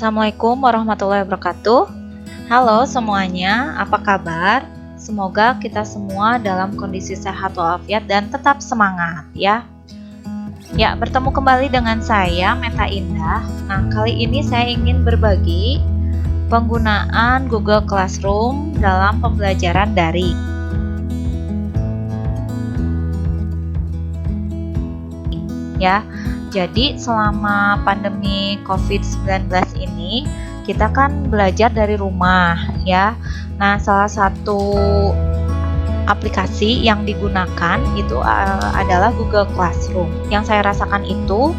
Assalamualaikum warahmatullahi wabarakatuh. Halo semuanya, apa kabar? Semoga kita semua dalam kondisi sehat walafiat dan tetap semangat ya. Ya, bertemu kembali dengan saya Meta Indah. Nah, kali ini saya ingin berbagi penggunaan Google Classroom dalam pembelajaran daring. Ya, jadi selama pandemi COVID-19 ini kita kan belajar dari rumah ya. Nah, salah satu aplikasi yang digunakan itu adalah Google Classroom. Yang saya rasakan itu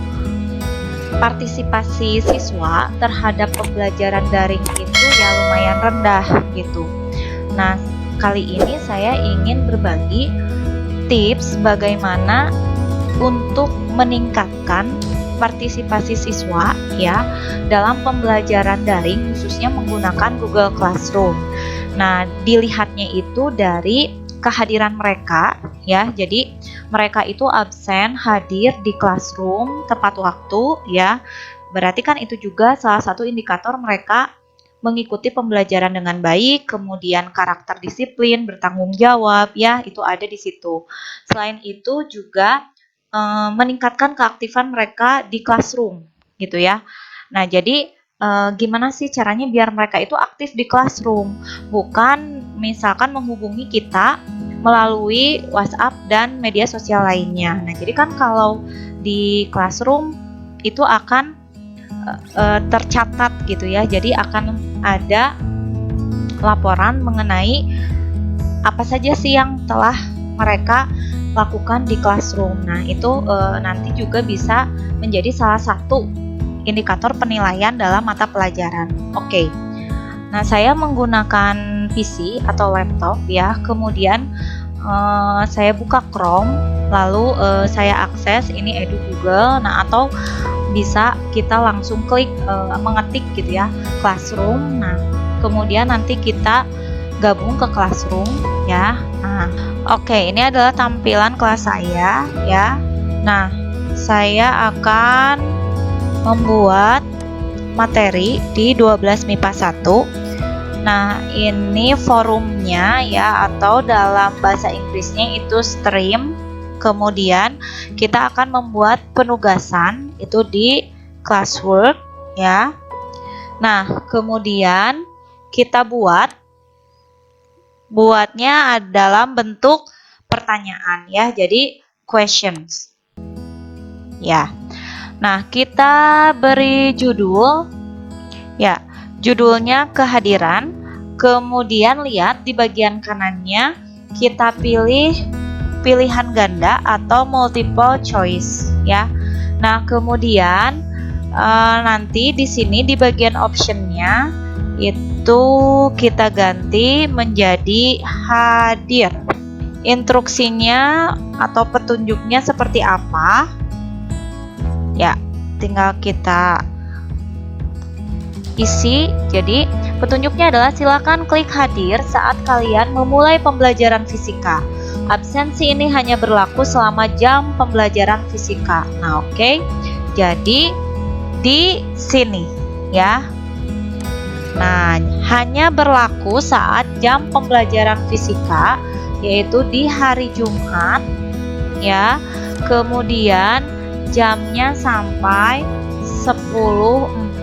partisipasi siswa terhadap pembelajaran daring itu ya lumayan rendah gitu. Nah, kali ini saya ingin berbagi tips bagaimana untuk meningkatkan partisipasi siswa ya dalam pembelajaran daring khususnya menggunakan Google Classroom. Nah, dilihatnya itu dari kehadiran mereka ya. Jadi mereka itu absen hadir di classroom tepat waktu ya. Berarti kan itu juga salah satu indikator mereka mengikuti pembelajaran dengan baik, kemudian karakter disiplin, bertanggung jawab ya, itu ada di situ. Selain itu juga meningkatkan keaktifan mereka di classroom gitu ya. Nah, jadi gimana sih caranya biar mereka itu aktif di classroom, bukan misalkan menghubungi kita melalui WhatsApp dan media sosial lainnya. Nah, jadi kan kalau di classroom itu akan tercatat gitu ya. Jadi akan ada laporan mengenai apa saja sih yang telah mereka lakukan di classroom. Nah, itu nanti juga bisa menjadi salah satu indikator penilaian dalam mata pelajaran. Oke. Nah, saya menggunakan PC atau laptop ya. Kemudian saya buka Chrome, lalu saya akses ini Edu Google. Nah, atau bisa kita langsung klik mengetik gitu ya, Classroom. Nah, kemudian nanti kita gabung ke Classroom ya. Nah, oke, ini adalah tampilan kelas saya ya. Nah, saya akan membuat materi di 12 MIPA 1. Nah, ini forumnya ya, atau dalam bahasa Inggrisnya itu stream. Kemudian kita akan membuat penugasan itu di classwork ya. Nah, kemudian kita buatnya dalam bentuk pertanyaan ya, jadi questions ya. Nah, kita beri judul ya, judulnya kehadiran. Kemudian lihat di bagian kanannya kita pilih pilihan ganda atau multiple choice ya. Nah, kemudian nanti di sini di bagian optionnya itu kita ganti menjadi hadir. Instruksinya atau petunjuknya seperti apa? Ya, tinggal kita isi. Jadi, petunjuknya adalah silakan klik hadir saat kalian memulai pembelajaran fisika. Absensi ini hanya berlaku selama jam pembelajaran fisika. Nah, oke. Jadi, di sini ya. Nah, hanya berlaku saat jam pembelajaran fisika, yaitu di hari Jumat ya. Kemudian jamnya sampai 10.45.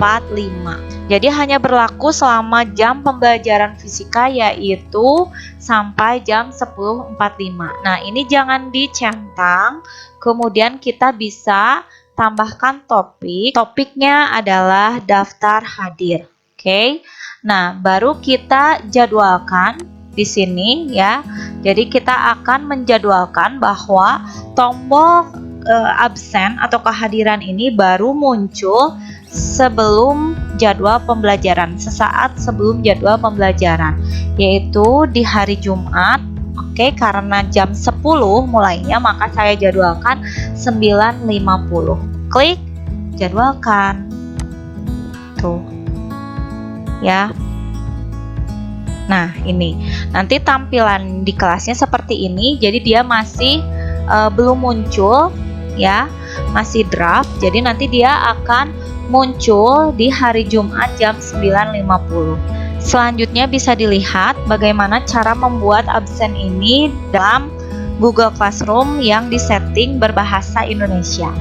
Jadi hanya berlaku selama jam pembelajaran fisika, yaitu sampai jam 10.45. Nah, ini jangan dicentang. Kemudian kita bisa tambahkan topik. Topiknya adalah daftar hadir. Oke. Nah, baru kita jadwalkan di sini ya. Jadi kita akan menjadwalkan bahwa tombol absen atau kehadiran ini baru muncul sebelum jadwal pembelajaran, sesaat sebelum jadwal pembelajaran, yaitu di hari Jumat. Oke, karena jam 10 mulainya, maka saya jadwalkan 9.50. Klik jadwalkan. Tuh. Ya. Nah, ini. Nanti tampilan di kelasnya seperti ini. Jadi dia masih belum muncul ya, masih draft. Jadi nanti dia akan muncul di hari Jumat jam 9.50. Selanjutnya bisa dilihat bagaimana cara membuat absen ini dalam Google Classroom yang disetting berbahasa Indonesia.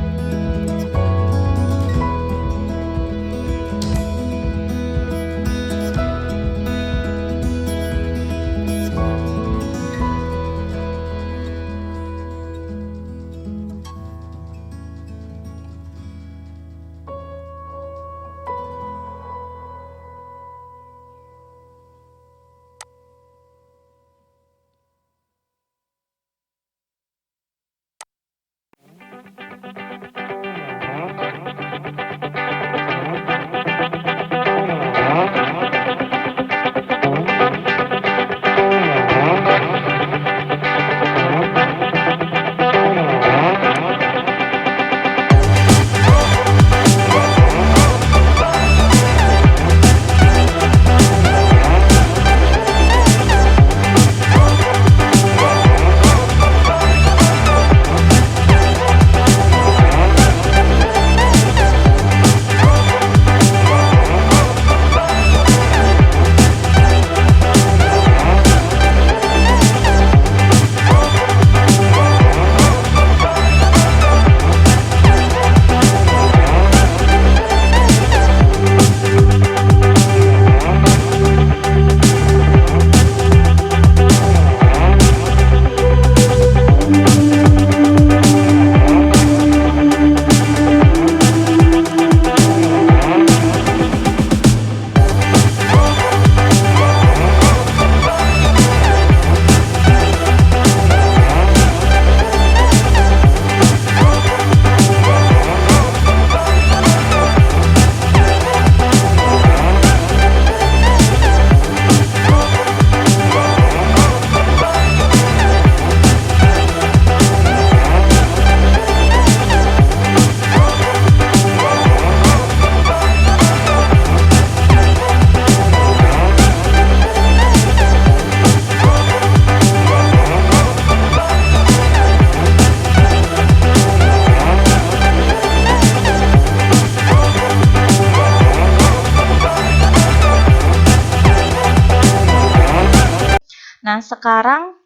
Nah, sekarang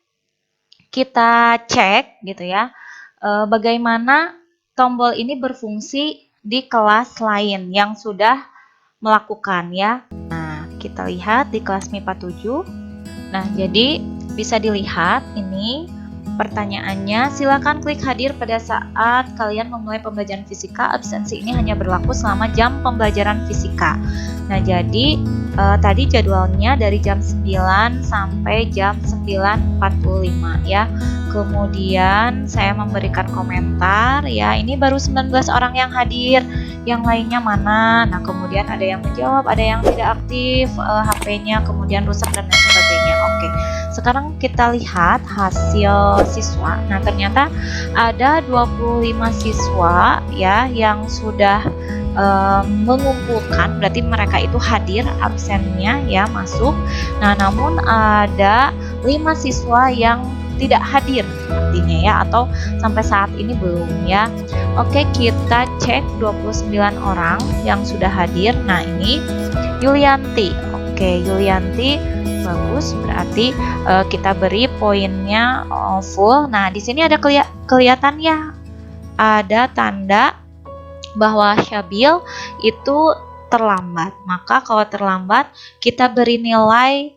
kita cek gitu ya, bagaimana tombol ini berfungsi di kelas lain yang sudah melakukan ya. Nah, kita lihat di kelas MIPA 7. Nah, jadi bisa dilihat ini pertanyaannya, silakan klik hadir pada saat kalian memulai pembelajaran fisika. Absensi ini hanya berlaku selama jam pembelajaran fisika. Nah, jadi tadi jadwalnya dari jam 9 sampai jam 9.45 ya. Kemudian saya memberikan komentar ya, ini baru 19 orang yang hadir, yang lainnya mana? Nah, kemudian ada yang menjawab, ada yang tidak aktif, HP-nya kemudian rusak dan lain sebagainya. Oke, sekarang kita lihat hasil siswa. Nah, ternyata ada 25 siswa ya yang sudah mengumpulkan, berarti mereka itu hadir, absennya ya masuk. Nah, namun ada 5 siswa yang tidak hadir artinya ya, atau sampai saat ini belum ya. Oke, kita cek 29 orang yang sudah hadir. Nah, ini Yulianti. Oke, Yulianti bagus, berarti kita beri poinnya full. Nah, di sini ada kelihatan ya, ada tanda bahwa Syabil itu terlambat. Maka kalau terlambat kita beri nilai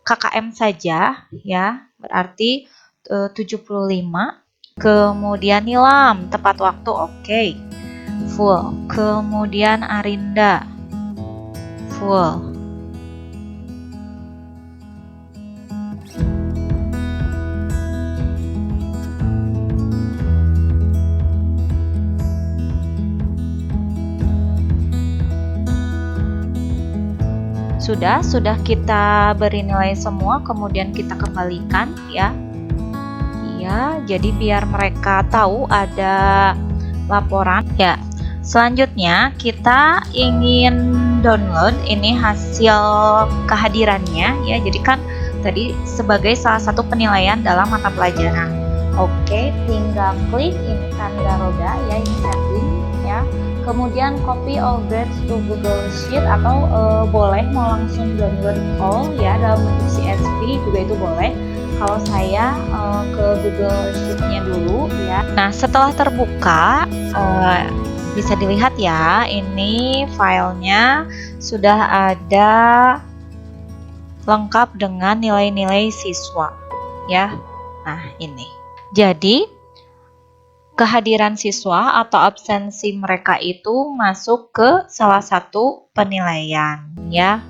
KKM saja ya, berarti 75. Kemudian Nilam tepat waktu, oke, full. Kemudian Arinda full. Sudah kita beri nilai semua, kemudian kita kembalikan ya. Iya, jadi biar mereka tahu ada laporan ya. Selanjutnya kita ingin download ini hasil kehadirannya ya. Jadi kan tadi sebagai salah satu penilaian dalam mata pelajaran. Oke, tinggal klik ini tanda roda ya, ini setting ya. Kemudian copy all grades to Google Sheet atau boleh mau langsung download all ya dalam bentuk CSV juga itu boleh. Kalau saya ke Google Sheet-nya dulu ya. Nah, setelah terbuka bisa dilihat ya, ini filenya sudah ada lengkap dengan nilai-nilai siswa ya. Nah, ini. Jadi kehadiran siswa atau absensi mereka itu masuk ke salah satu penilaian ya.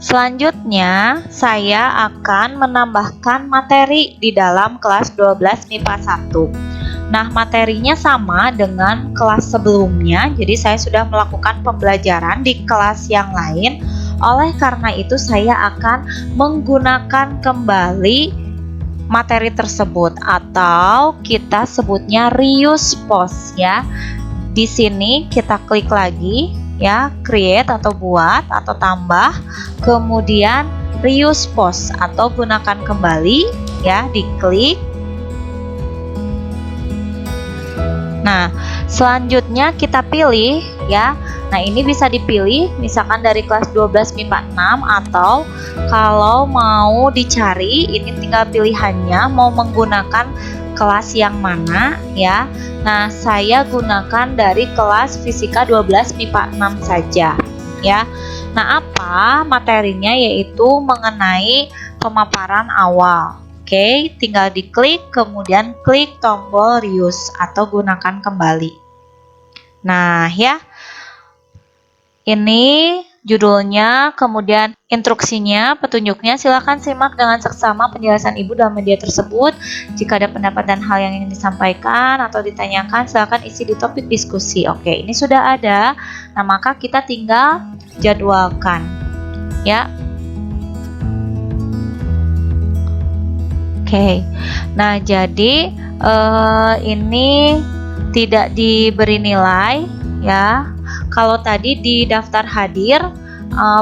Selanjutnya, saya akan menambahkan materi di dalam kelas 12 MIPA 1. Nah, materinya sama dengan kelas sebelumnya, jadi saya sudah melakukan pembelajaran di kelas yang lain. Oleh karena itu, saya akan menggunakan kembali materi tersebut atau kita sebutnya reuse post ya. Di sini kita klik lagi ya, create atau buat atau tambah, kemudian reuse post atau gunakan kembali ya, diklik. Nah, selanjutnya kita pilih ya. Nah, ini bisa dipilih misalkan dari kelas 12 MIPA 6 atau kalau mau dicari ini tinggal pilihannya mau menggunakan kelas yang mana ya. Nah, saya gunakan dari kelas Fisika 12 MIPA 6 saja ya. Nah, apa materinya yaitu mengenai pemaparan awal. Oke, tinggal diklik kemudian klik tombol reuse atau gunakan kembali. Nah, ya. Ini judulnya, kemudian instruksinya, petunjuknya. Silakan simak dengan seksama penjelasan Ibu dalam media tersebut. Jika ada pendapat dan hal yang ingin disampaikan atau ditanyakan, silakan isi di topik diskusi. Oke, ini sudah ada. Nah, maka kita tinggal jadwalkan. Ya. Oke. Nah, jadi ini tidak diberi nilai ya. Kalau tadi di daftar hadir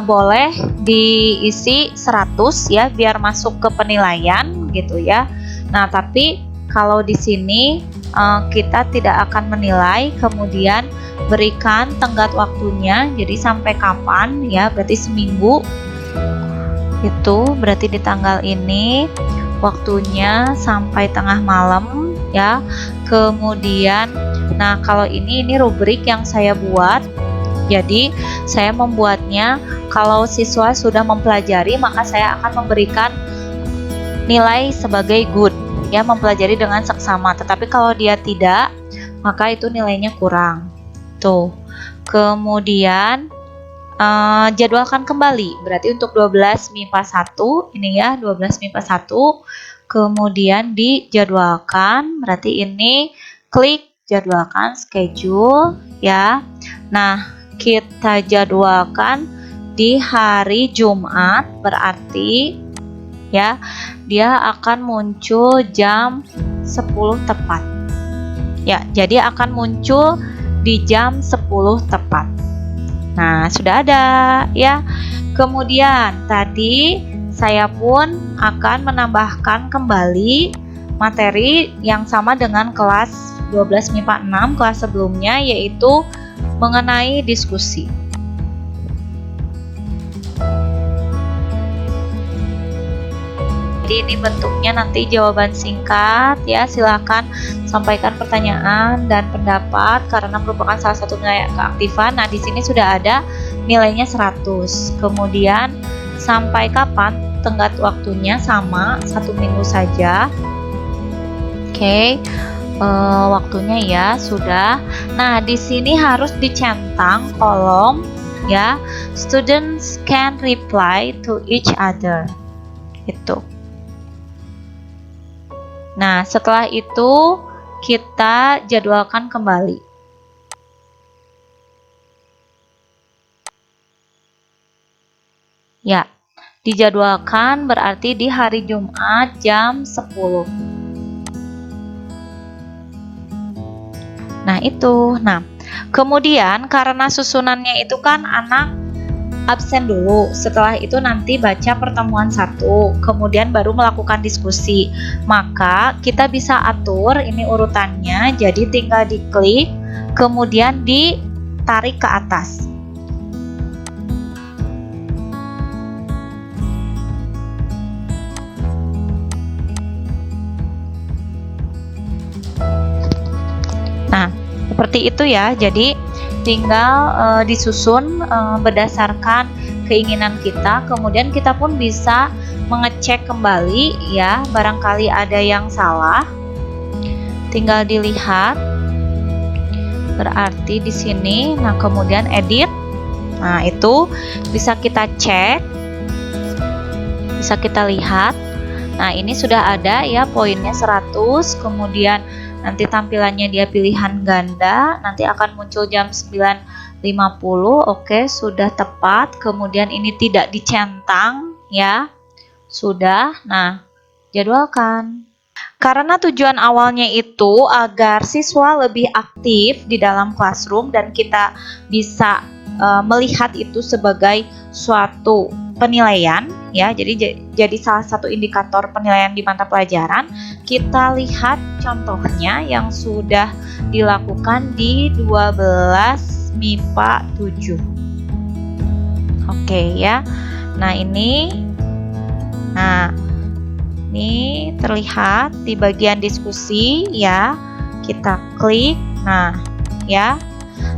boleh diisi 100 ya biar masuk ke penilaian gitu ya. Nah, tapi kalau di sini kita tidak akan menilai, kemudian berikan tenggat waktunya. Jadi sampai kapan ya? Berarti seminggu. Itu berarti di tanggal ini, waktunya sampai tengah malam ya. Kemudian nah, kalau ini rubrik yang saya buat. Jadi, saya membuatnya kalau siswa sudah mempelajari, maka saya akan memberikan nilai sebagai good, ya, mempelajari dengan seksama. Tetapi kalau dia tidak, maka itu nilainya kurang. Tuh. Kemudian jadwalkan kembali. Berarti untuk 12 MIPA 1, ini ya, 12 MIPA 1. Kemudian dijadwalkan, berarti ini klik jadwalkan schedule ya. Nah, kita jadwalkan di hari Jumat, berarti ya dia akan muncul jam 10 tepat. Ya, jadi akan muncul di jam 10 tepat. Nah, sudah ada ya. Kemudian tadi saya pun akan menambahkan kembali materi yang sama dengan kelas 12 MIPA 6 kelas sebelumnya, yaitu mengenai diskusi. Jadi ini bentuknya nanti jawaban singkat ya, silakan sampaikan pertanyaan dan pendapat karena merupakan salah satu nilai keaktifan. Nah, di sini sudah ada nilainya 100. Kemudian sampai kapan? Tenggat waktunya sama 1 minggu saja. Oke. Waktunya ya sudah. Nah, di sini harus dicentang kolom ya. Students can reply to each other. Itu. Nah, setelah itu kita jadwalkan kembali. Ya, dijadwalkan berarti di hari Jumat jam 10. Nah, itu. Nah, kemudian karena susunannya itu kan anak absen dulu. Setelah itu nanti baca pertemuan 1, kemudian baru melakukan diskusi. Maka kita bisa atur ini urutannya, jadi tinggal diklik, kemudian ditarik ke atas. Nah, seperti itu ya. Jadi tinggal disusun berdasarkan keinginan kita. Kemudian kita pun bisa mengecek kembali ya, barangkali ada yang salah. Tinggal dilihat. Berarti di sini, nah kemudian edit. Nah, itu bisa kita cek. Bisa kita lihat. Nah, ini sudah ada ya poinnya 100, kemudian nanti tampilannya dia pilihan ganda, nanti akan muncul jam 9.50. Oke, sudah tepat. Kemudian ini tidak dicentang ya. Sudah. Nah, jadwalkan. Karena tujuan awalnya itu agar siswa lebih aktif di dalam classroom dan kita bisa melihat itu sebagai suatu penilaian ya. Jadi salah satu indikator penilaian di mata pelajaran. Kita lihat contohnya yang sudah dilakukan di 12 MIPA 7. Oke ya. Nah, ini terlihat di bagian diskusi ya. Kita klik. Nah, ya.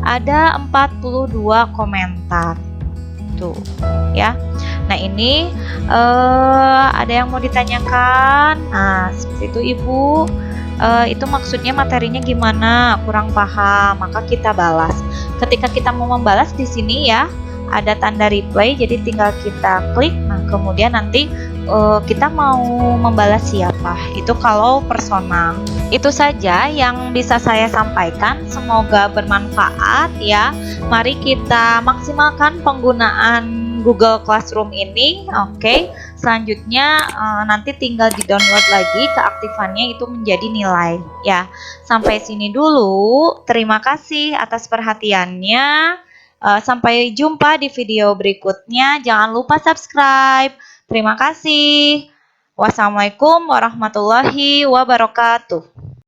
Ada 42 komentar. Tuh, ya. Nah, ini ada yang mau ditanyakan. Nah, seperti itu Ibu. Itu maksudnya materinya gimana? Kurang paham. Maka kita balas. Ketika kita mau membalas di sini ya, ada tanda reply. Jadi tinggal kita klik. Nah, kemudian nanti kita mau membalas siapa. Itu kalau personal. Itu saja yang bisa saya sampaikan. Semoga bermanfaat ya. Mari kita maksimalkan penggunaan Google Classroom ini. Oke. Selanjutnya nanti tinggal di-download lagi, keaktifannya itu menjadi nilai ya. Sampai sini dulu. Terima kasih atas perhatiannya. Sampai jumpa di video berikutnya. Jangan lupa subscribe. Terima kasih. Wassalamualaikum warahmatullahi wabarakatuh.